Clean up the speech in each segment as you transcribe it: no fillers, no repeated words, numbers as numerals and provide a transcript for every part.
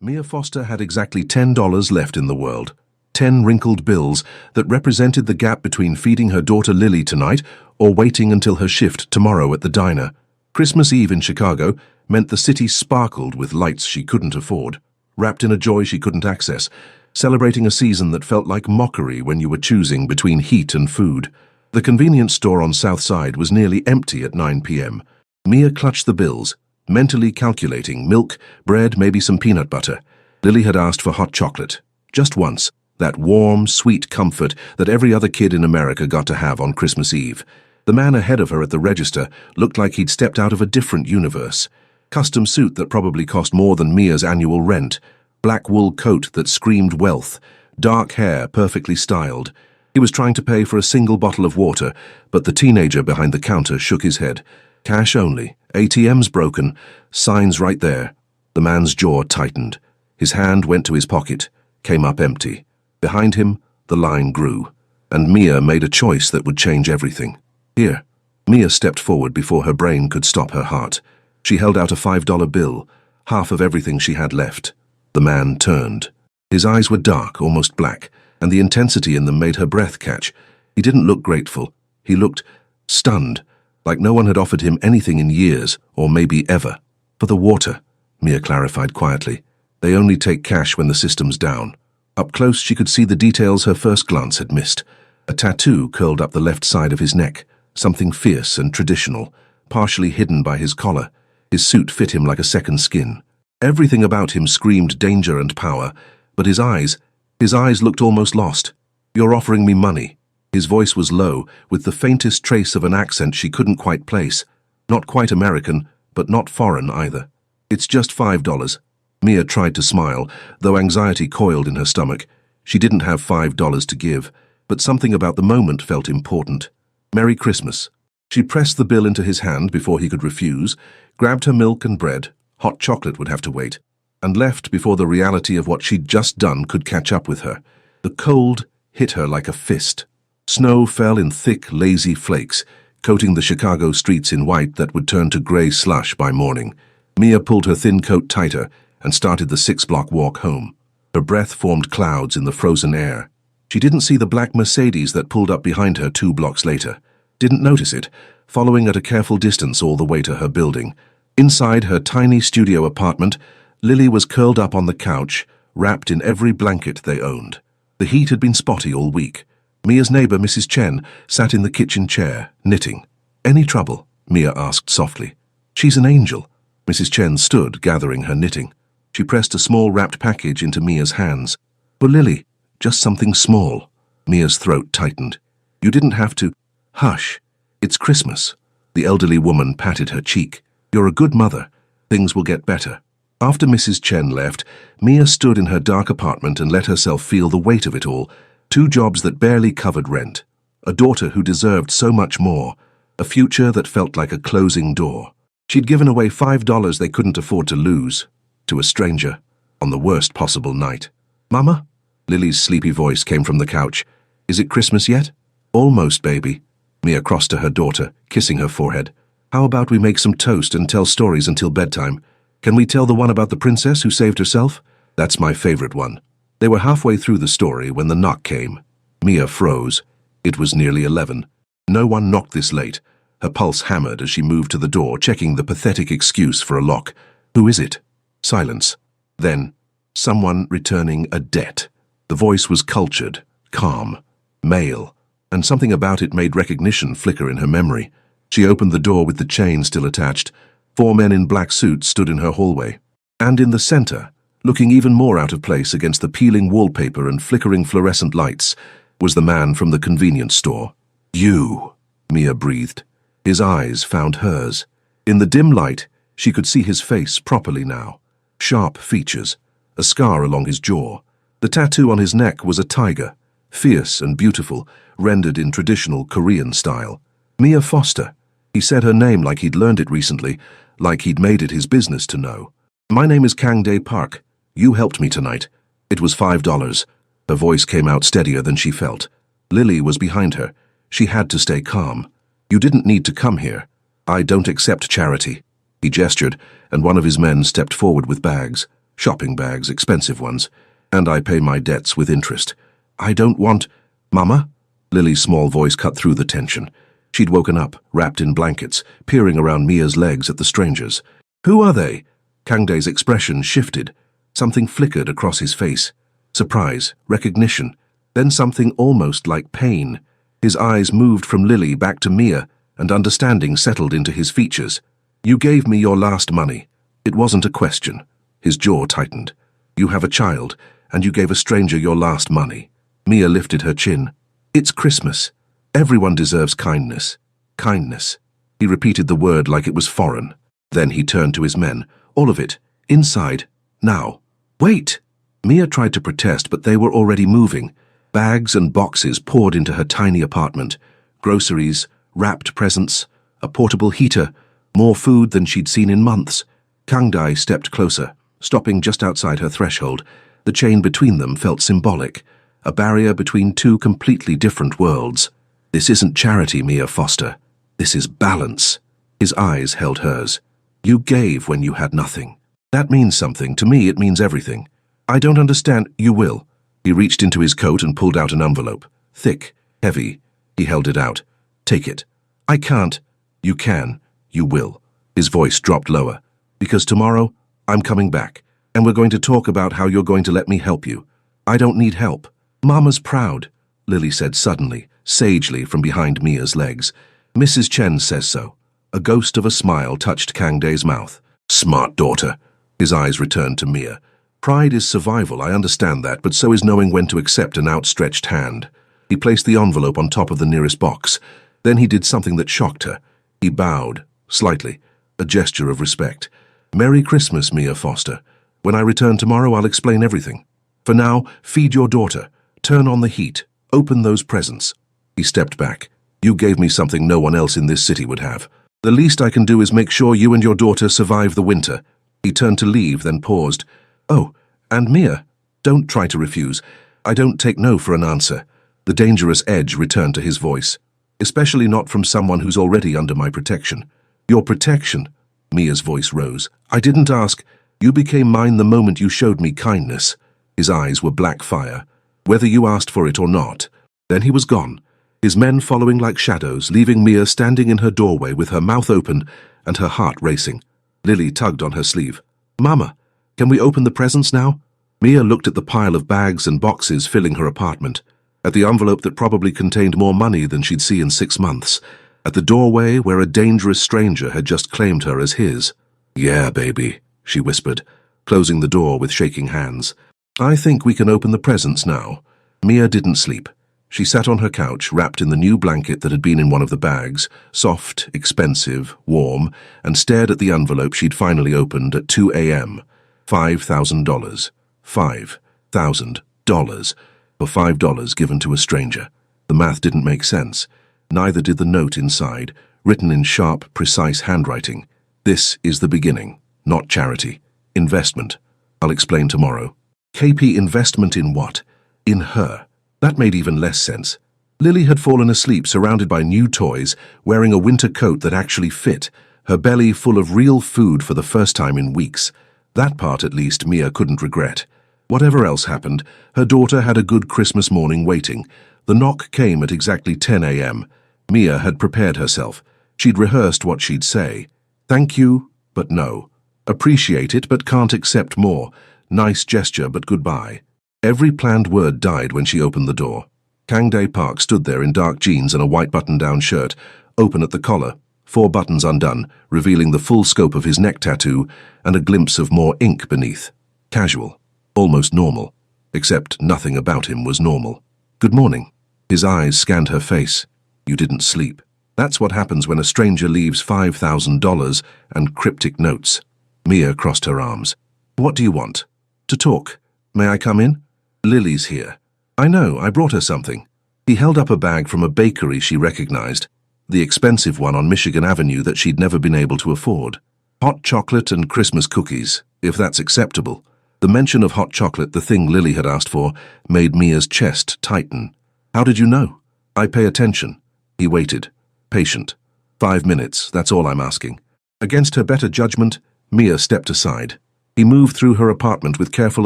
Mia Foster had exactly $10 left in the world. 10 wrinkled bills that represented the gap between feeding her daughter Lily tonight or waiting until her shift tomorrow at the diner. Christmas Eve in Chicago meant the city sparkled with lights she couldn't afford, wrapped in a joy she couldn't access, celebrating a season that felt like mockery when you were choosing between heat and food. The convenience store on South Side was nearly empty at 9 p.m. Mia clutched the bills, mentally calculating milk, bread, maybe some peanut butter. Lily had asked for hot chocolate, just once, that warm, sweet comfort that every other kid in America got to have on Christmas Eve. The man ahead of her at the register looked like he'd stepped out of a different universe. Custom suit that probably cost more than Mia's annual rent, black wool coat that screamed wealth, dark hair perfectly styled. He was trying to pay for a single bottle of water, but the teenager behind the counter shook his head. Cash only, ATM's broken, signs right there. The man's jaw tightened. His hand went to his pocket, came up empty. Behind him, the line grew, and Mia made a choice that would change everything. Here. Mia stepped forward before her brain could stop her heart. She held out a $5 bill, half of everything she had left. The man turned. His eyes were dark, almost black, and the intensity in them made her breath catch. He didn't look grateful. He looked stunned, like no one had offered him anything in years, or maybe ever. For the water, Mia clarified quietly. They only take cash when the system's down. Up close, she could see the details her first glance had missed. A tattoo curled up the left side of his neck, something fierce and traditional, partially hidden by his collar. His suit fit him like a second skin. Everything about him screamed danger and power, but his eyes looked almost lost. "You're offering me money." His voice was low, with the faintest trace of an accent she couldn't quite place. Not quite American, but not foreign either. "It's just $5. Mia tried to smile, though anxiety coiled in her stomach. She didn't have $5 to give, but something about the moment felt important. "Merry Christmas." She pressed the bill into his hand before he could refuse, grabbed her milk and bread, hot chocolate would have to wait, and left before the reality of what she'd just done could catch up with her. The cold hit her like a fist. Snow fell in thick, lazy flakes, coating the Chicago streets in white that would turn to gray slush by morning. Mia pulled her thin coat tighter and started the 6-block walk home. Her breath formed clouds in the frozen air. She didn't see the black Mercedes that pulled up behind her 2 blocks later. Didn't notice it, following at a careful distance all the way to her building. Inside her tiny studio apartment, Lily was curled up on the couch, wrapped in every blanket they owned. The heat had been spotty all week. Mia's neighbor, Mrs. Chen, sat in the kitchen chair, knitting. "Any trouble?" Mia asked softly. "She's an angel." Mrs. Chen stood, gathering her knitting. She pressed a small wrapped package into Mia's hands. "For Lily, just something small." Mia's throat tightened. "You didn't have to." "Hush. It's Christmas." The elderly woman patted her cheek. "You're a good mother. Things will get better." After Mrs. Chen left, Mia stood in her dark apartment and let herself feel the weight of it all. 2 jobs that barely covered rent. A daughter who deserved so much more. A future that felt like a closing door. She'd given away $5 they couldn't afford to lose. To a stranger, on the worst possible night. "Mama?" Lily's sleepy voice came from the couch. "Is it Christmas yet?" "Almost, baby." Mia crossed to her daughter, kissing her forehead. "How about we make some toast and tell stories until bedtime? Can we tell the one about the princess who saved herself? That's my favorite one." They were halfway through the story when the knock came. Mia froze. It was nearly 11. No one knocked this late. Her pulse hammered as she moved to the door, checking the pathetic excuse for a lock. "Who is it?" Silence. Then, someone returning a debt. The voice was cultured, calm, male, and something about it made recognition flicker in her memory. She opened the door with the chain still attached. 4 men in black suits stood in her hallway. And in the center, looking even more out of place against the peeling wallpaper and flickering fluorescent lights, was the man from the convenience store. "You," Mia breathed. His eyes found hers. In the dim light, she could see his face properly now. Sharp features, a scar along his jaw. The tattoo on his neck was a tiger, fierce and beautiful, rendered in traditional Korean style. Mia Foster. He said her name like he'd learned it recently, like he'd made it his business to know. "My name is Kang Dae Park. You helped me tonight." It was $5. Her voice came out steadier than she felt. Lily was behind her. She had to stay calm. "You didn't need to come here. I don't accept charity." He gestured, and one of his men stepped forward with bags. Shopping bags, expensive ones. And I pay my debts with interest. I don't want— Mama? Lily's small voice cut through the tension. She'd woken up, wrapped in blankets, peering around Mia's legs at the strangers. Who are they? Kangdae's expression shifted. Something flickered across his face. Surprise, recognition, then something almost like pain. His eyes moved from Lily back to Mia, and understanding settled into his features. You gave me your last money. It wasn't a question. His jaw tightened. You have a child, and you gave a stranger your last money. Mia lifted her chin. It's Christmas. Everyone deserves kindness. Kindness. He repeated the word like it was foreign. Then he turned to his men. All of it. Inside. Now. Wait! Mia tried to protest, but they were already moving. Bags and boxes poured into her tiny apartment. Groceries, wrapped presents, a portable heater, more food than she'd seen in months. Kangdae stepped closer, stopping just outside her threshold. The chain between them felt symbolic, a barrier between two completely different worlds. This isn't charity, Mia Foster. This is balance. His eyes held hers. You gave when you had nothing. That means something. To me, it means everything. I don't understand. You will. He reached into his coat and pulled out an envelope. Thick, heavy. He held it out. Take it. I can't. You can. You will. His voice dropped lower. Because tomorrow, I'm coming back, and we're going to talk about how you're going to let me help you. I don't need help. Mama's proud, Lily said suddenly, sagely from behind Mia's legs. Mrs. Chen says so. A ghost of a smile touched Kangdae's mouth. Smart daughter. His eyes returned to Mia. Pride is survival, I understand that, but so is knowing when to accept an outstretched hand. He placed the envelope on top of the nearest box. Then he did something that shocked her. He bowed, slightly, a gesture of respect. Merry Christmas, Mia Foster. When I return tomorrow, I'll explain everything. For now, feed your daughter. Turn on the heat. Open those presents. He stepped back. You gave me something no one else in this city would have. The least I can do is make sure you and your daughter survive the winter. He turned to leave, then paused. Oh, and Mia, don't try to refuse. I don't take no for an answer. The dangerous edge returned to his voice. Especially not from someone who's already under my protection. Your protection? Mia's voice rose. I didn't ask. You became mine the moment you showed me kindness. His eyes were black fire. Whether you asked for it or not. Then he was gone, his men following like shadows, leaving Mia standing in her doorway with her mouth open and her heart racing. Lily tugged on her sleeve. Mama, can we open the presents now? Mia looked at the pile of bags and boxes filling her apartment, at the envelope that probably contained more money than she'd see in 6 months, at the doorway where a dangerous stranger had just claimed her as his. Yeah, baby, she whispered, closing the door with shaking hands. I think we can open the presents now. Mia didn't sleep. She sat on her couch, wrapped in the new blanket that had been in one of the bags, soft, expensive, warm, and stared at the envelope she'd finally opened at 2 a.m. $5,000. $5,000 for $5 given to a stranger. The math didn't make sense. Neither did the note inside, written in sharp, precise handwriting. This is the beginning, not charity. Investment. I'll explain tomorrow. KP investment in what? In her. That made even less sense. Lily had fallen asleep surrounded by new toys, wearing a winter coat that actually fit, her belly full of real food for the first time in weeks. That part, at least, Mia couldn't regret. Whatever else happened, her daughter had a good Christmas morning waiting. The knock came at exactly 10 a.m. Mia had prepared herself. She'd rehearsed what she'd say. Thank you, but no. Appreciate it, but can't accept more. Nice gesture, but goodbye. Every planned word died when she opened the door. Kangdae Park stood there in dark jeans and a white button-down shirt, open at the collar, 4 buttons undone, revealing the full scope of his neck tattoo and a glimpse of more ink beneath. Casual, almost normal, except nothing about him was normal. Good morning. His eyes scanned her face. You didn't sleep. That's what happens when a stranger leaves $5,000 and cryptic notes. Mia crossed her arms. What do you want? To talk. May I come in? Lily's here. I know, I brought her something. He held up a bag from a bakery she recognized, the expensive one on Michigan Avenue that she'd never been able to afford. Hot chocolate and Christmas cookies, if that's acceptable. The mention of hot chocolate, the thing Lily had asked for, made Mia's chest tighten. How did you know? I pay attention. He waited. Patient. 5 minutes, that's all I'm asking. Against her better judgment, Mia stepped aside. He moved through her apartment with careful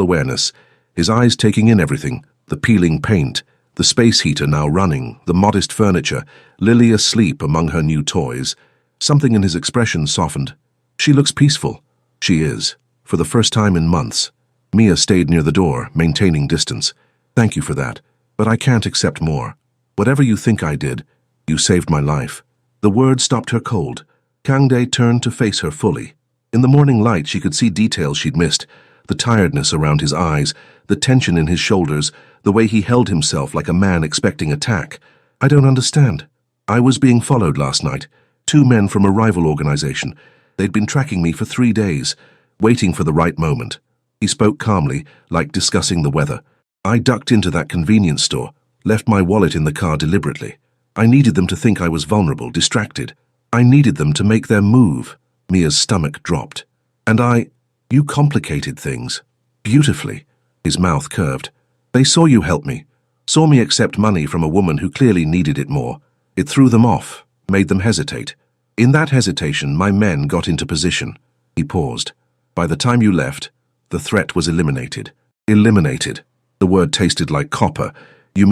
awareness, his eyes taking in everything, the peeling paint, the space heater now running, the modest furniture, Lily asleep among her new toys. Something in his expression softened. She looks peaceful. She is. For the first time in months. Mia stayed near the door, maintaining distance. Thank you for that, but I can't accept more. Whatever you think I did, you saved my life. The word stopped her cold. Kangdae turned to face her fully. In the morning light she could see details she'd missed, the tiredness around his eyes, the tension in his shoulders, the way he held himself like a man expecting attack. I don't understand. I was being followed last night. 2 men from a rival organization. They'd been tracking me for 3 days, waiting for the right moment. He spoke calmly, like discussing the weather. I ducked into that convenience store, left my wallet in the car deliberately. I needed them to think I was vulnerable, distracted. I needed them to make their move. Mia's stomach dropped. And you complicated things. Beautifully. His mouth curved. They saw you help me. Saw me accept money from a woman who clearly needed it more. It threw them off, made them hesitate. In that hesitation, my men got into position. He paused. By the time you left, the threat was eliminated. Eliminated. The word tasted like copper. I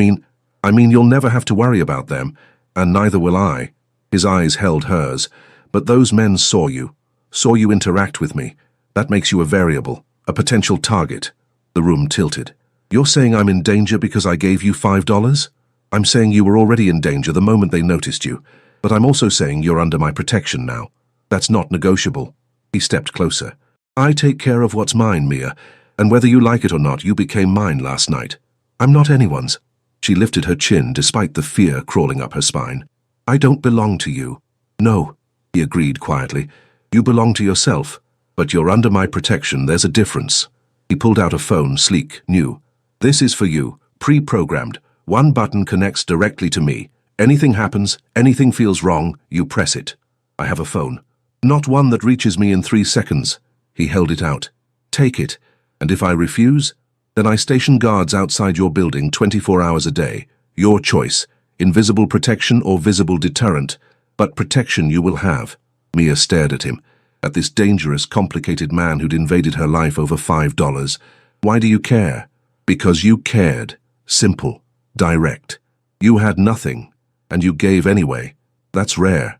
mean you'll never have to worry about them, and neither will I. His eyes held hers. But those men saw you interact with me. That makes you a variable, a potential target. The room tilted. You're saying I'm in danger because I gave you $5? I'm saying you were already in danger the moment they noticed you, but I'm also saying you're under my protection now. That's not negotiable. He stepped closer. I take care of what's mine, Mia, and whether you like it or not, you became mine last night. I'm not anyone's. She lifted her chin despite the fear crawling up her spine. I don't belong to you. No, he agreed quietly. You belong to yourself, but you're under my protection. There's a difference. He pulled out a phone, sleek, new. This is for you, pre-programmed. 1 button connects directly to me. Anything happens, anything feels wrong, you press it. I have a phone. Not one that reaches me in 3 seconds. He held it out. Take it, and if I refuse, then I station guards outside your building 24 hours a day. Your choice, invisible protection or visible deterrent, but protection you will have. Mia stared at him, at this dangerous, complicated man who'd invaded her life over $5. Why do you care? Because you cared. Simple. Direct. You had nothing, and you gave anyway. That's rare.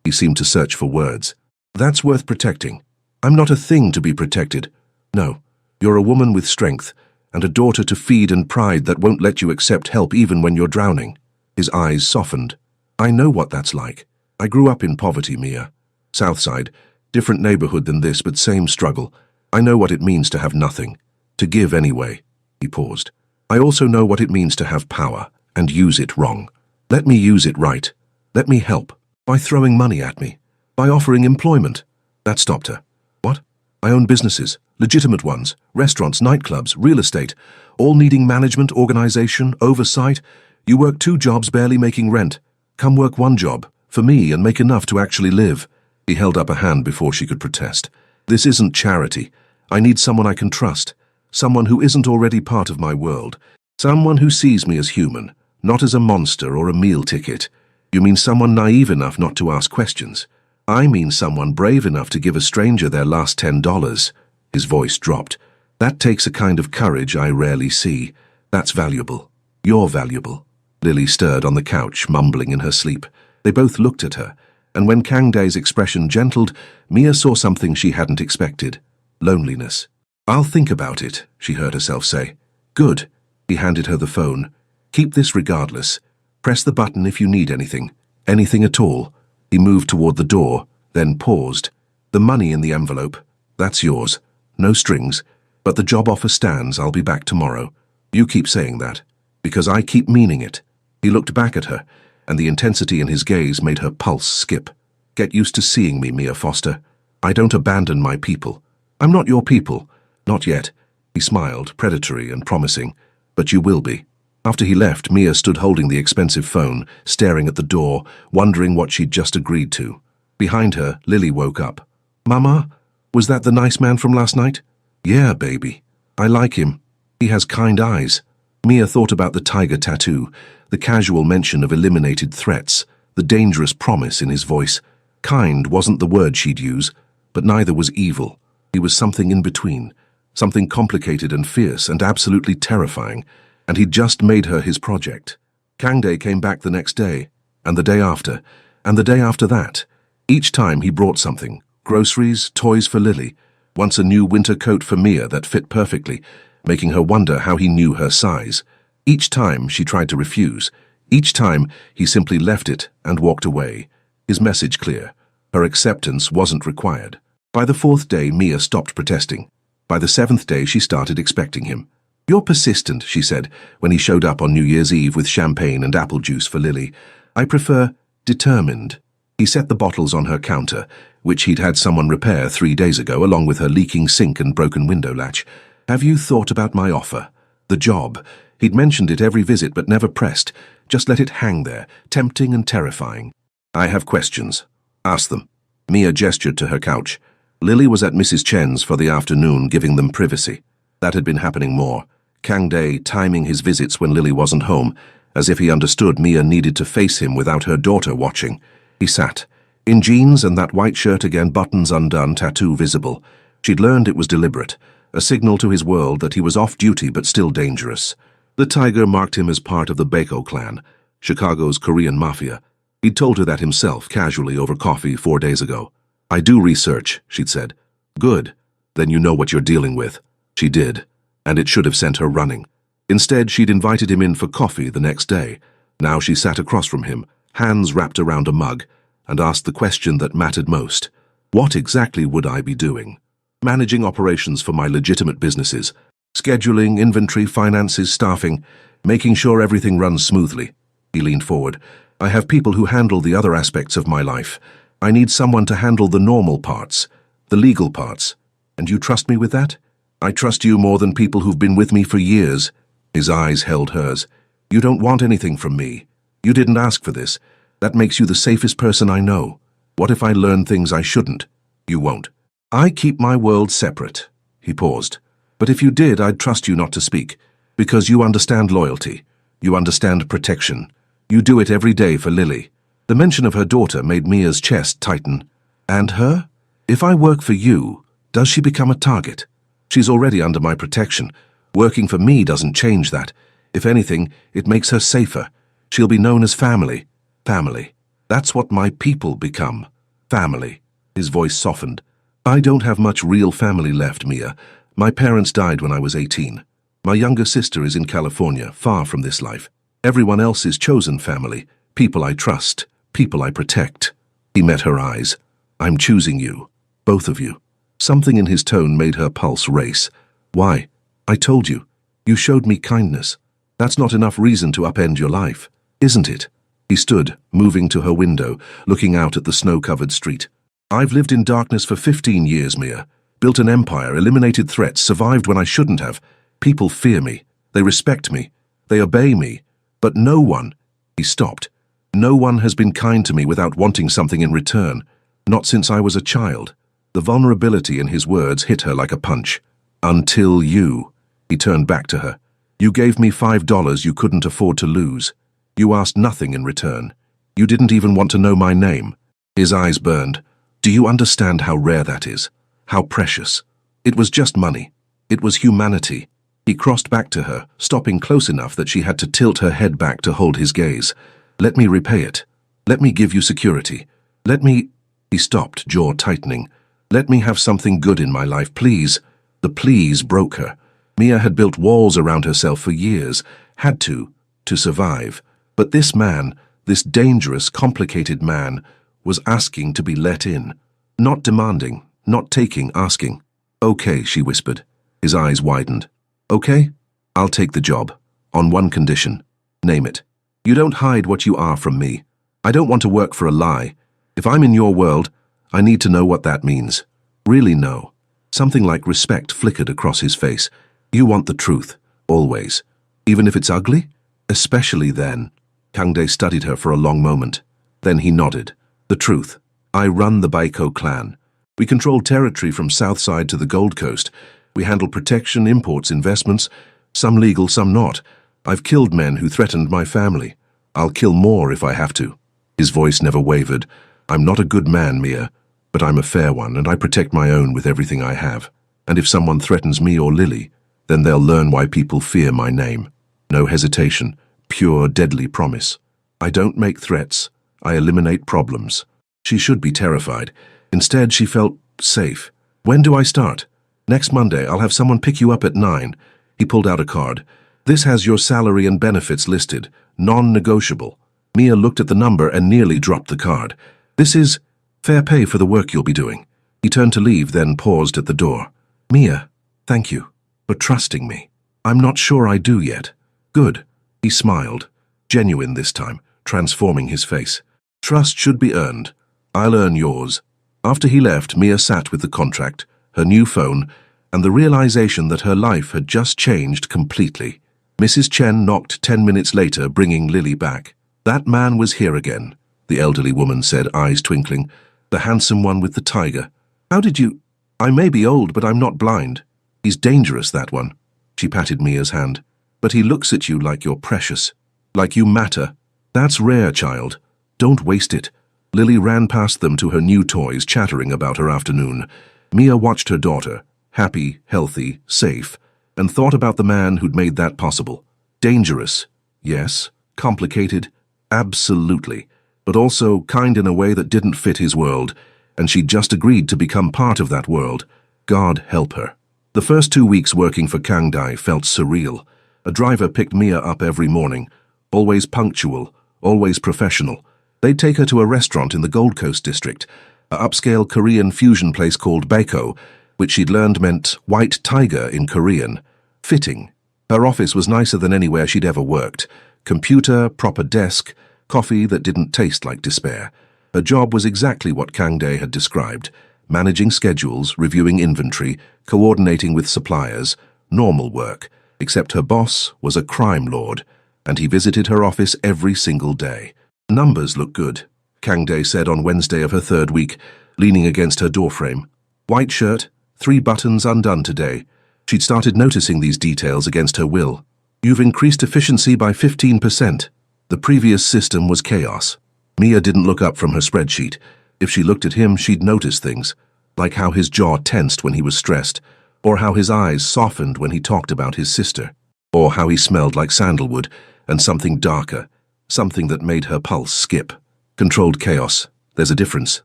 He seemed to search for words. That's worth protecting. I'm not a thing to be protected. No, you're a woman with strength, and a daughter to feed and pride that won't let you accept help even when you're drowning. His eyes softened. I know what that's like. I grew up in poverty, Mia. Southside, different neighborhood than this, but same struggle. I know what it means to have nothing. To give anyway. He paused. I also know what it means to have power, and use it wrong. Let me use it right. Let me help. By throwing money at me. By offering employment. That stopped her. What? I own businesses, legitimate ones, restaurants, nightclubs, real estate, all needing management, organization, oversight. You work 2 jobs barely making rent. Come work 1 job, for me, and make enough to actually live. He held up a hand before she could protest. This isn't charity. I need someone I can trust. Someone who isn't already part of my world. Someone who sees me as human, not as a monster or a meal ticket. You mean someone naive enough not to ask questions. I mean someone brave enough to give a stranger their last $10. His voice dropped. That takes a kind of courage I rarely see. That's valuable. You're valuable. Lily stirred on the couch, mumbling in her sleep. They both looked at her, and when Kangdae's expression gentled, Mia saw something she hadn't expected. Loneliness. I'll think about it, she heard herself say. Good. He handed her the phone. Keep this regardless. Press the button if you need anything. Anything at all. He moved toward the door, then paused. The money in the envelope. That's yours. No strings. But the job offer stands. I'll be back tomorrow. You keep saying that. Because I keep meaning it. He looked back at her, and the intensity in his gaze made her pulse skip. Get used to seeing me, Mia Foster. I don't abandon my people. I'm not your people. Not yet. He smiled, predatory and promising. But you will be. After he left, Mia stood holding the expensive phone, staring at the door, wondering what she'd just agreed to. Behind her, Lily woke up. Mama, was that the nice man from last night? Yeah, baby. I like him. He has kind eyes. Mia thought about the tiger tattoo, the casual mention of eliminated threats, the dangerous promise in his voice. Kind wasn't the word she'd use, but neither was evil. He was something in between, something complicated and fierce and absolutely terrifying, and he'd just made her his project. Kangdae came back the next day, and the day after, and the day after that. Each time he brought something: groceries, toys for Lily, once a new winter coat for Mia that fit perfectly, making her wonder how he knew her size. Each time she tried to refuse. Each time he simply left it and walked away. His message clear: her acceptance wasn't required. By the 4th day, Mia stopped protesting. By the 7th day, she started expecting him. "You're persistent," she said, when he showed up on New Year's Eve with champagne and apple juice for Lily. "I prefer determined." He set the bottles on her counter, which he'd had someone repair 3 days ago, along with her leaking sink and broken window latch. "Have you thought about my offer? The job." He'd mentioned it every visit but never pressed, just let it hang there, tempting and terrifying. "I have questions." "Ask them." Mia gestured to her couch. Lily was at Mrs. Chen's for the afternoon, giving them privacy. That had been happening more. Kangdae timing his visits when Lily wasn't home, as if he understood Mia needed to face him without her daughter watching. He sat, in jeans and that white shirt again, buttons undone, tattoo visible. She'd learned it was deliberate, a signal to his world that he was off duty but still dangerous. The tiger marked him as part of the Baeko clan, Chicago's Korean mafia. He'd told her that himself, casually over coffee 4 days ago. "I do research," she'd said. "Good. Then you know what you're dealing with." She did, and it should have sent her running. Instead, she'd invited him in for coffee the next day. Now she sat across from him, hands wrapped around a mug, and asked the question that mattered most. What exactly would I be doing? Managing operations for my legitimate businesses. Scheduling, inventory, finances, staffing, making sure everything runs smoothly. He leaned forward. "I have people who handle the other aspects of my life. I need someone to handle the normal parts, the legal parts. And you trust me with that?" "I trust you more than people who've been with me for years." His eyes held hers. "You don't want anything from me. You didn't ask for this. That makes you the safest person I know. What if I learn things I shouldn't?" "You won't." "I keep my world separate." He paused. "But if you did, I'd trust you not to speak. Because you understand loyalty. You understand protection. You do it every day for Lily." The mention of her daughter made Mia's chest tighten. "And her? If I work for you, does she become a target? She's already under my protection. Working for me doesn't change that. If anything, it makes her safer. She'll be known as family. Family. That's what my people become. Family." His voice softened. "I don't have much real family left, Mia. My parents died when I was 18. My younger sister is in California, far from this life. Everyone else is chosen family, people I trust, people I protect." He met her eyes. "I'm choosing you. Both of you." Something in his tone made her pulse race. "Why? I told you. You showed me kindness. That's not enough reason to upend your life, isn't it?" He stood, moving to her window, looking out at the snow-covered street. "I've lived in darkness for 15 years, Mia. Built an empire, eliminated threats, survived when I shouldn't have. People fear me. They respect me. They obey me. But no one—" He stopped. "No one has been kind to me without wanting something in return. Not since I was a child." The vulnerability in his words hit her like a punch. "Until you." He turned back to her. "You gave me $5 you couldn't afford to lose. You asked nothing in return. You didn't even want to know my name." His eyes burned. "Do you understand how rare that is? How precious? It was just money. It was humanity." He crossed back to her, stopping close enough that she had to tilt her head back to hold his gaze. "Let me repay it. Let me give you security. Let me—" He stopped, jaw tightening. "Let me have something good in my life, please." The please broke her. Mia had built walls around herself for years, had to survive. But this man, this dangerous, complicated man, was asking to be let in. Not demanding, not taking, asking. "Okay," she whispered. His eyes widened. "Okay? I'll take the job. On one condition. Name it. You don't hide what you are from me. I don't want to work for a lie. If I'm in your world, I need to know what that means. Really know." Something like respect flickered across his face. "You want the truth, always. Even if it's ugly? Especially then." Kangdae studied her for a long moment. Then he nodded. "The truth. I run the Baeko clan. We control territory from Southside to the Gold Coast. We handle protection, imports, investments, some legal, some not. I've killed men who threatened my family. I'll kill more if I have to." His voice never wavered. "I'm not a good man, Mia. But I'm a fair one, and I protect my own with everything I have. And if someone threatens me or Lily, then they'll learn why people fear my name. No hesitation, pure deadly promise. I don't make threats, I eliminate problems. She should be terrified. Instead, she felt safe. When do I start? Next Monday, I'll have someone pick you up at 9. He pulled out a card. This has your salary and benefits listed, non-negotiable. Mia looked at the number and nearly dropped the card. This is fair pay for the work you'll be doing. He turned to leave, then paused at the door. Mia, thank you for trusting me. I'm not sure I do yet. Good. He smiled, genuine this time, transforming his face. Trust should be earned. I'll earn yours. After he left, Mia sat with the contract, her new phone, and the realization that her life had just changed completely. Mrs. Chen knocked 10 minutes later, bringing Lily back. That man was here again, the elderly woman said, eyes twinkling. The handsome one with the tiger. How did you... I may be old, but I'm not blind. He's dangerous, that one. She patted Mia's hand. But he looks at you like you're precious. Like you matter. That's rare, child. Don't waste it. Lily ran past them to her new toys, chattering about her afternoon. Mia watched her daughter, happy, healthy, safe, and thought about the man who'd made that possible. Dangerous, yes. Complicated, absolutely. But also kind in a way that didn't fit his world, and she'd just agreed to become part of that world. God help her. The first 2 weeks working for Kang Dai felt surreal. A driver picked Mia up every morning, always punctual, always professional. They'd take her to a restaurant in the Gold Coast district, a upscale Korean fusion place called Baeko, which she'd learned meant white tiger in Korean. Fitting. Her office was nicer than anywhere she'd ever worked. Computer, proper desk, coffee that didn't taste like despair. Her job was exactly what Kang Dai had described. Managing schedules, reviewing inventory, coordinating with suppliers. Normal work. Except her boss was a crime lord, and he visited her office every single day. Numbers look good, Kang Dai said on Wednesday of her 3rd week, leaning against her doorframe. White shirt, 3 buttons undone today. She'd started noticing these details against her will. You've increased efficiency by 15%. The previous system was chaos. Mia didn't look up from her spreadsheet. If she looked at him, she'd notice things, like how his jaw tensed when he was stressed, or how his eyes softened when he talked about his sister, or how he smelled like sandalwood and something darker, something that made her pulse skip. Controlled chaos. There's a difference.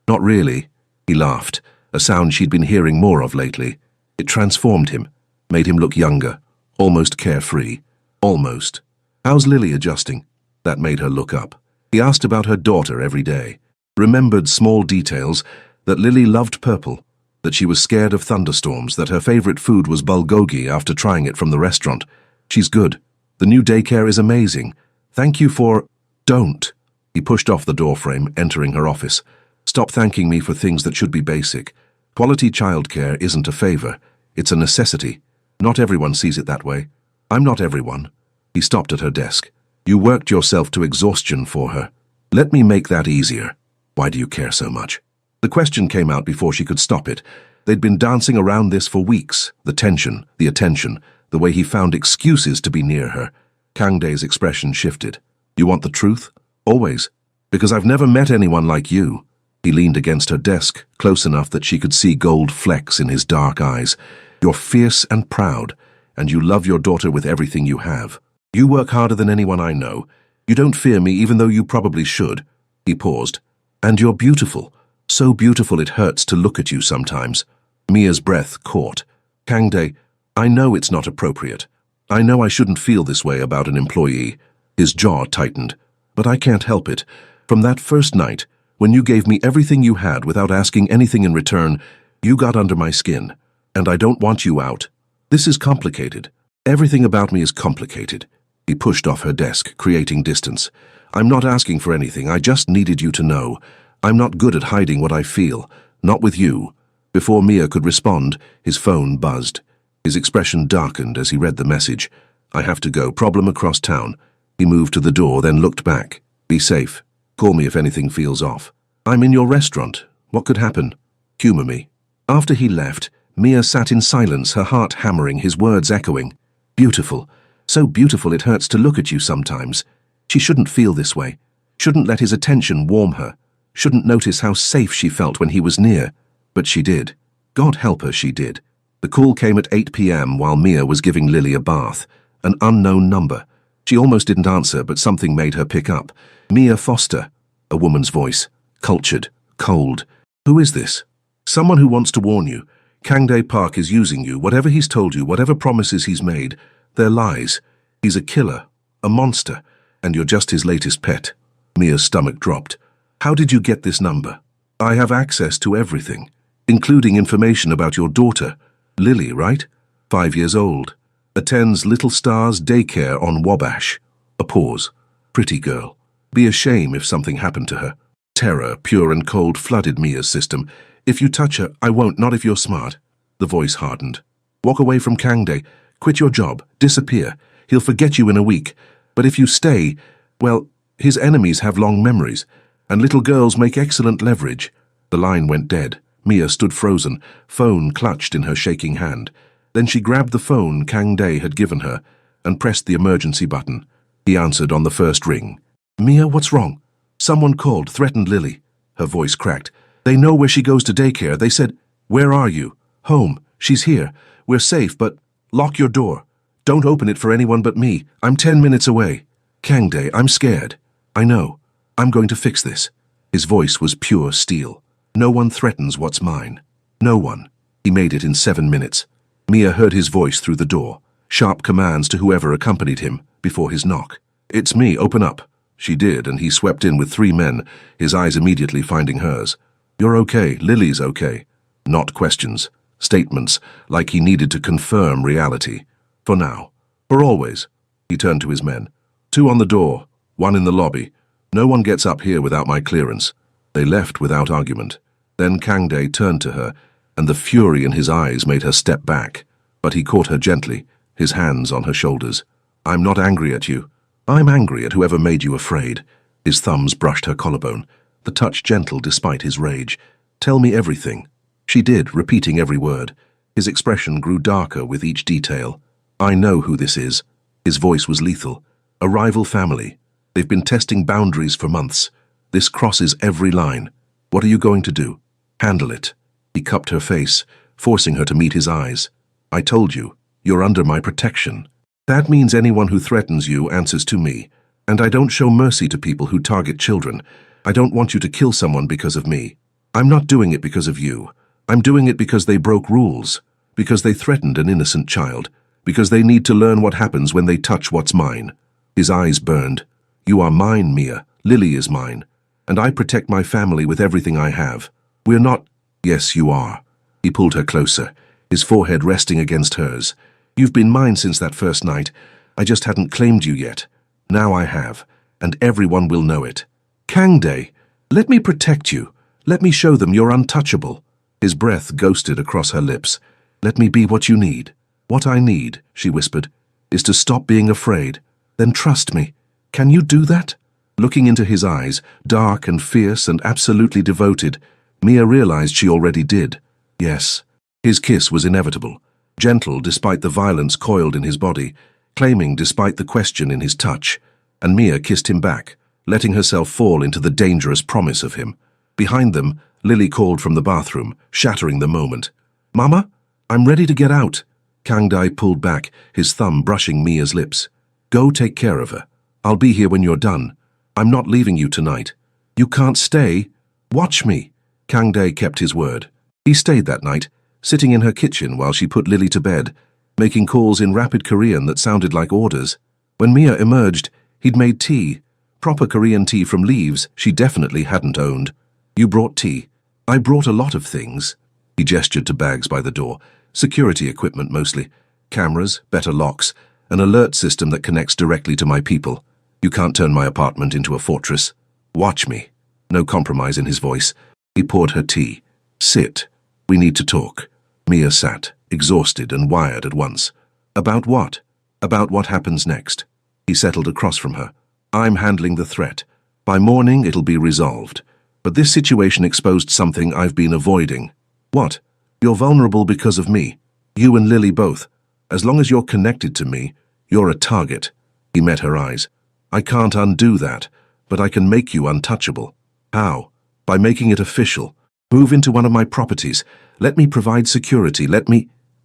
Not really. He laughed, a sound she'd been hearing more of lately. It transformed him, made him look younger, almost carefree. Almost. How's Lily adjusting? That made her look up. He asked about her daughter every day. Remembered small details, that Lily loved purple, that she was scared of thunderstorms, that her favorite food was bulgogi after trying it from the restaurant. She's good. The new daycare is amazing. Thank you for... Don't. He pushed off the doorframe, entering her office. Stop thanking me for things that should be basic. Quality childcare isn't a favor. It's a necessity. Not everyone sees it that way. I'm not everyone. He stopped at her desk. You worked yourself to exhaustion for her. Let me make that easier. Why do you care so much? The question came out before she could stop it. They'd been dancing around this for weeks. The tension, the attention, the way he found excuses to be near her. Kang Dai's expression shifted. You want the truth? Always. Because I've never met anyone like you. He leaned against her desk, close enough that she could see gold flecks in his dark eyes. You're fierce and proud, and you love your daughter with everything you have. You work harder than anyone I know. You don't fear me, even though you probably should. He paused. And you're beautiful. So beautiful it hurts to look at you sometimes. Mia's breath caught. Kang Dai, I know it's not appropriate. I know I shouldn't feel this way about an employee. His jaw tightened. But I can't help it. From that first night, when you gave me everything you had without asking anything in return, you got under my skin. And I don't want you out. This is complicated. Everything about me is complicated. He pushed off her desk, creating distance. I'm not asking for anything. I just needed you to know. I'm not good at hiding what I feel. Not with you. Before Mia could respond, his phone buzzed. His expression darkened as he read the message. I have to go. Problem across town. He moved to the door, then looked back. Be safe. Call me if anything feels off. I'm in your restaurant. What could happen? Humor me. After he left, Mia sat in silence, her heart hammering, his words echoing. Beautiful. So beautiful it hurts to look at you sometimes. She shouldn't feel this way. Shouldn't let his attention warm her. Shouldn't notice how safe she felt when he was near. But she did. God help her, she did. The call came at 8 p.m. while Mia was giving Lily a bath. An unknown number. She almost didn't answer, but something made her pick up. Mia Foster. A woman's voice. Cultured. Cold. Who is this? Someone who wants to warn you. Kangdae Park is using you. Whatever he's told you, whatever promises he's made, they're lies. He's a killer. A monster. And you're just his latest pet. Mia's stomach dropped. How did you get this number? I have access to everything, including information about your daughter. Lily, right? 5 years old. Attends Little Stars daycare on Wabash. A pause. Pretty girl. Be a shame if something happened to her. Terror, pure and cold, flooded Mia's system. If you touch her, I won't, not if you're smart. The voice hardened. Walk away from Kangdae. Quit your job. Disappear. He'll forget you in a week. But if you stay, well, his enemies have long memories, and little girls make excellent leverage. The line went dead. Mia stood frozen, phone clutched in her shaking hand. Then she grabbed the phone Kangdae had given her and pressed the emergency button. He answered on the first ring. Mia, what's wrong? Someone called, threatened Lily. Her voice cracked. They know where she goes to daycare. They said, where are you? Home. She's here. We're safe, but lock your door. Don't open it for anyone but me. I'm 10 minutes away. Kangdae, I'm scared. I know. I'm going to fix this. His voice was pure steel. No one threatens what's mine. No one. He made it in 7 minutes. Mia heard his voice through the door. Sharp commands to whoever accompanied him before his knock. It's me, open up. She did, and he swept in with 3 men, his eyes immediately finding hers. You're okay. Lily's okay. Not questions. Statements, like he needed to confirm reality. For now. For always. He turned to his men. 2 on the door. 1 in the lobby. No one gets up here without my clearance. They left without argument. Then Kangdae turned to her, and the fury in his eyes made her step back. But he caught her gently, his hands on her shoulders. I'm not angry at you. I'm angry at whoever made you afraid. His thumbs brushed her collarbone, the touch gentle despite his rage. Tell me everything. She did, repeating every word. His expression grew darker with each detail. I know who this is. His voice was lethal. A rival family. They've been testing boundaries for months. This crosses every line. What are you going to do? Handle it. He cupped her face, forcing her to meet his eyes. I told you, you're under my protection. That means anyone who threatens you answers to me. And I don't show mercy to people who target children. I don't want you to kill someone because of me. I'm not doing it because of you. I'm doing it because they broke rules. Because they threatened an innocent child. Because they need to learn what happens when they touch what's mine. His eyes burned. You are mine, Mia. Lily is mine. And I protect my family with everything I have. We're not— Yes, you are. He pulled her closer, his forehead resting against hers. You've been mine since that first night. I just hadn't claimed you yet. Now I have, and everyone will know it. Kangdae, let me protect you. Let me show them you're untouchable. His breath ghosted across her lips. Let me be what you need. What I need, she whispered, is to stop being afraid. Then trust me. Can you do that? Looking into his eyes, dark and fierce and absolutely devoted, Mia realized she already did. Yes. His kiss was inevitable, gentle despite the violence coiled in his body, claiming despite the question in his touch, and Mia kissed him back, letting herself fall into the dangerous promise of him. Behind them, Lily called from the bathroom, shattering the moment. Mama, I'm ready to get out. Kangdae pulled back, his thumb brushing Mia's lips. Go take care of her. I'll be here when you're done. I'm not leaving you tonight. You can't stay. Watch me. Kangdae kept his word. He stayed that night, sitting in her kitchen while she put Lily to bed, making calls in rapid Korean that sounded like orders. When Mia emerged, he'd made tea. Proper Korean tea from leaves she definitely hadn't owned. You brought tea. I brought a lot of things. He gestured to bags by the door. Security equipment mostly. Cameras, better locks, an alert system that connects directly to my people. You can't turn my apartment into a fortress. Watch me. No compromise in his voice. He poured her tea. Sit. We need to talk. Mia sat, exhausted and wired at once. About what? About what happens next. He settled across from her. I'm handling the threat. By morning it'll be resolved. But this situation exposed something I've been avoiding. What? You're vulnerable because of me. You and Lily both. As long as you're connected to me, you're a target. He met her eyes. I can't undo that, but I can make you untouchable. How? by making it official. Move into one of my properties. Let me provide security.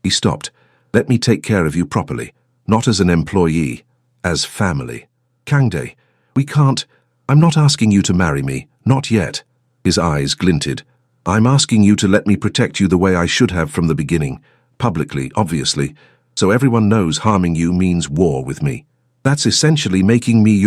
He stopped. Let me take care of you properly. Not as an employee, as family. Kangdae, we can't. I'm not asking you to marry me. Not yet. His eyes glinted. I'm asking you to let me protect you the way I should have from the beginning. Publicly, obviously. So everyone knows harming you means war with me. That's essentially making me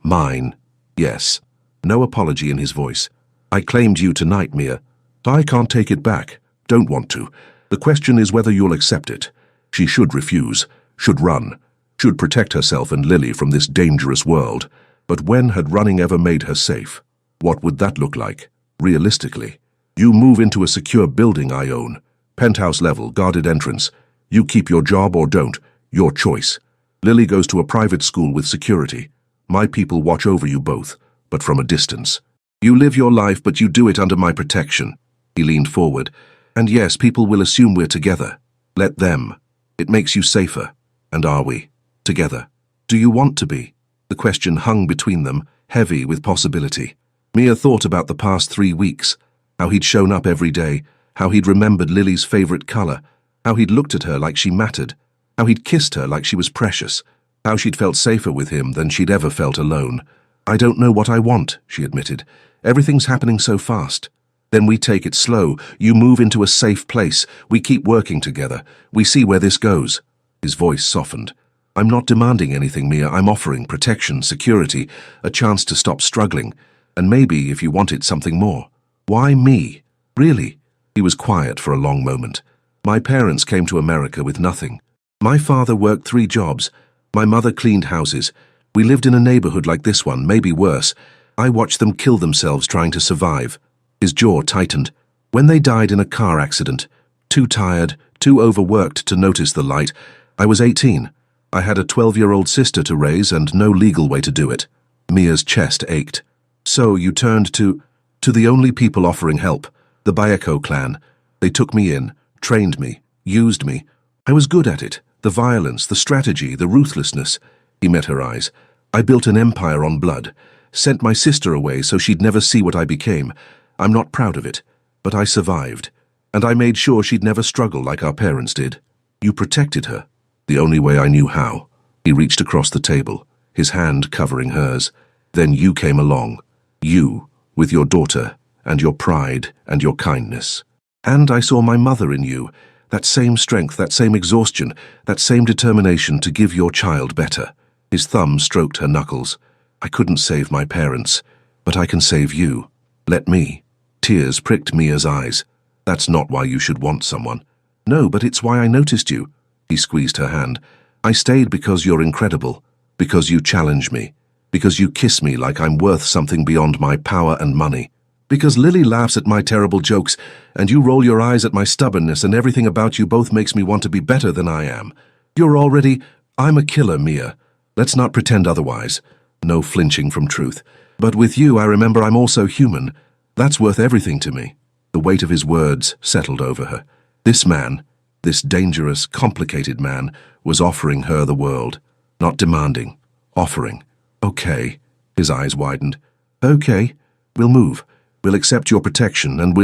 mine. Yes. No apology in his voice. I claimed you tonight, Mia. I can't take it back. Don't want to. The question is whether you'll accept it. She should refuse, should run, should protect herself and Lily from this dangerous world. But when had running ever made her safe? What would that look like, realistically? You move into a secure building I own. Penthouse level, guarded entrance. You keep your job or don't. Your choice. Lily goes to a private school with security. My people watch over you both, but from a distance. You live your life, but you do it under my protection. He leaned forward. And yes, people will assume we're together. Let them. It makes you safer. And are we? Together. Do you want to be? The question hung between them, heavy with possibility. Mia thought about the past 3 weeks, how he'd shown up every day, how he'd remembered Lily's favorite color, how he'd looked at her like she mattered, how he'd kissed her like she was precious, how she'd felt safer with him than she'd ever felt alone. I don't know what I want, she admitted. Everything's happening so fast. Then we take it slow. You move into a safe place. We keep working together. We see where this goes. His voice softened. I'm not demanding anything, Mia. I'm offering protection, security, a chance to stop struggling. And maybe, if you wanted, something more. Why me? Really? He was quiet for a long moment. My parents came to America with nothing. My father worked 3 jobs. My mother cleaned houses. We lived in a neighborhood like this one, maybe worse. I watched them kill themselves trying to survive. His jaw tightened. When they died in a car accident, too tired, too overworked to notice the light, I was 18. I had a 12-year-old sister to raise and no legal way to do it. Mia's chest ached. So you turned to the only people offering help, the Bayeko clan. They took me in, trained me, used me. I was good at it. The violence, the strategy, the ruthlessness. He met her eyes. I built an empire on blood, sent my sister away so she'd never see what I became. I'm not proud of it, but I survived, and I made sure she'd never struggle like our parents did. You protected her, the only way I knew how. He reached across the table, his hand covering hers. Then you came along. You, with your daughter, and your pride, and your kindness. And I saw my mother in you, that same strength, that same exhaustion, that same determination to give your child better. His thumb stroked her knuckles. I couldn't save my parents, but I can save you. Let me. Tears pricked Mia's eyes. That's not why you should want someone. No, but it's why I noticed you. He squeezed her hand. I stayed because you're incredible, because you challenge me, because you kiss me like I'm worth something beyond my power and money, because Lily laughs at my terrible jokes, and you roll your eyes at my stubbornness, and everything about you both makes me want to be better than I am. I'm a killer, Mia. Let's not pretend otherwise. No flinching from truth. But with you, I remember I'm also human. That's worth everything to me. The weight of his words settled over her. This man, this dangerous, complicated man, was offering her the world. Not demanding. Offering. Okay. His eyes widened. Okay. We'll move. We'll accept your protection, and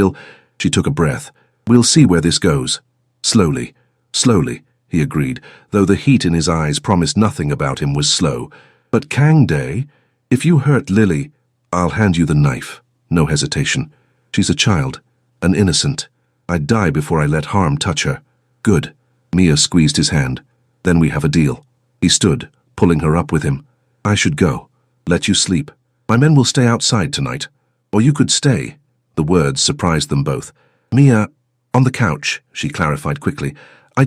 She took a breath. We'll see where this goes. Slowly. Slowly, he agreed, though the heat in his eyes promised nothing about him was slow. But Kangdae, if you hurt Lily, I'll hand you the knife. No hesitation. She's a child, an innocent. I'd die before I let harm touch her. Good. Mia squeezed his hand. Then we have a deal. He stood, pulling her up with him. I should go. Let you sleep. My men will stay outside tonight. Or you could stay. The words surprised them both. Mia, on the couch, she clarified quickly. I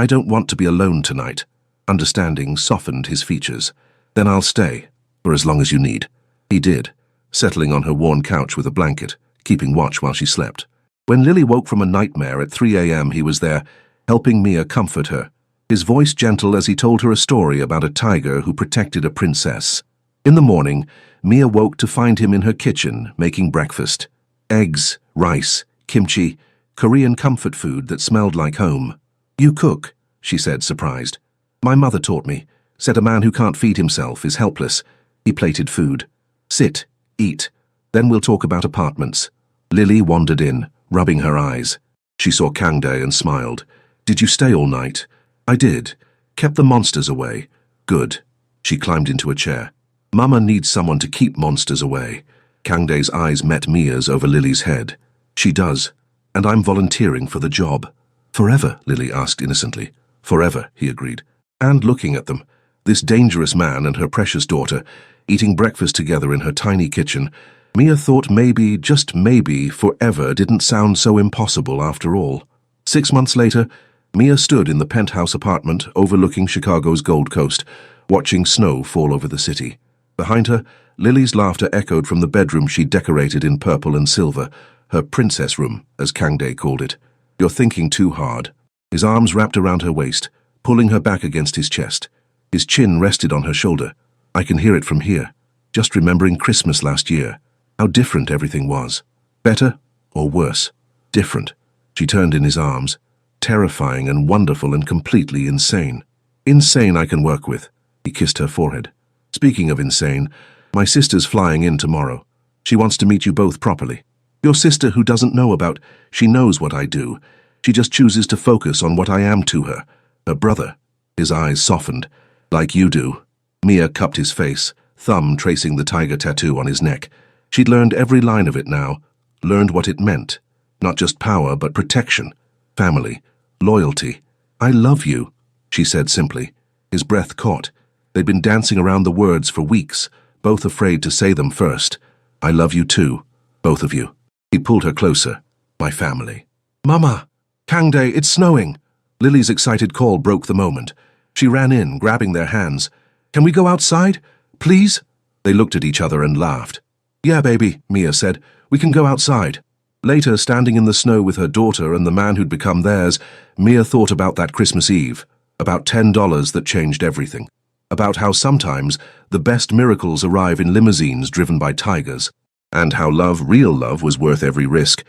don't want to be alone tonight. Understanding softened his features. Then I'll stay, for as long as you need. He did, settling on her worn couch with a blanket, keeping watch while she slept. When Lily woke from a nightmare at 3 a.m., he was there, helping Mia comfort her, his voice gentle as he told her a story about a tiger who protected a princess. In the morning, Mia woke to find him in her kitchen, making breakfast. Eggs, rice, kimchi, Korean comfort food that smelled like home. You cook, she said, surprised. My mother taught me, said a man who can't feed himself is helpless. He plated food. Sit, eat. Then we'll talk about apartments. Lily wandered in, rubbing her eyes. She saw Kangdae and smiled. Did you stay all night? I did. Kept the monsters away. Good. She climbed into a chair. Mama needs someone to keep monsters away. Kangdae's eyes met Mia's over Lily's head. She does, and I'm volunteering for the job. Forever? Lily asked innocently. Forever, he agreed. And looking at them, this dangerous man and her precious daughter, eating breakfast together in her tiny kitchen, Mia thought maybe, just maybe, forever didn't sound so impossible after all. 6 months later, Mia stood in the penthouse apartment overlooking Chicago's Gold Coast, watching snow fall over the city. Behind her, Lily's laughter echoed from the bedroom she'd decorated in purple and silver, her princess room, as Kangdae called it. You're thinking too hard. His arms wrapped around her waist, pulling her back against his chest. His chin rested on her shoulder. I can hear it from here, just remembering Christmas last year. How different everything was. Better or worse? Different. She turned in his arms. Terrifying and wonderful and completely insane. Insane I can work with. He kissed her forehead. Speaking of insane, my sister's flying in tomorrow. She wants to meet you both properly. Your sister who doesn't know about, she knows what I do. She just chooses to focus on what I am to her. Her brother. His eyes softened. Like you do. Mia cupped his face, thumb tracing the tiger tattoo on his neck. She'd learned every line of it now, learned what it meant. Not just power, but protection, family, loyalty. I love you, she said simply. His breath caught. They'd been dancing around the words for weeks, both afraid to say them first. I love you too, both of you. He pulled her closer. My family. Mama! Kangdae, it's snowing! Lily's excited call broke the moment. She ran in, grabbing their hands. Can we go outside? Please? They looked at each other and laughed. Yeah, baby, Mia said. We can go outside. Later, standing in the snow with her daughter and the man who'd become theirs, Mia thought about that Christmas Eve, about $10 that changed everything, about how sometimes the best miracles arrive in limousines driven by tigers, and how love, real love, was worth every risk,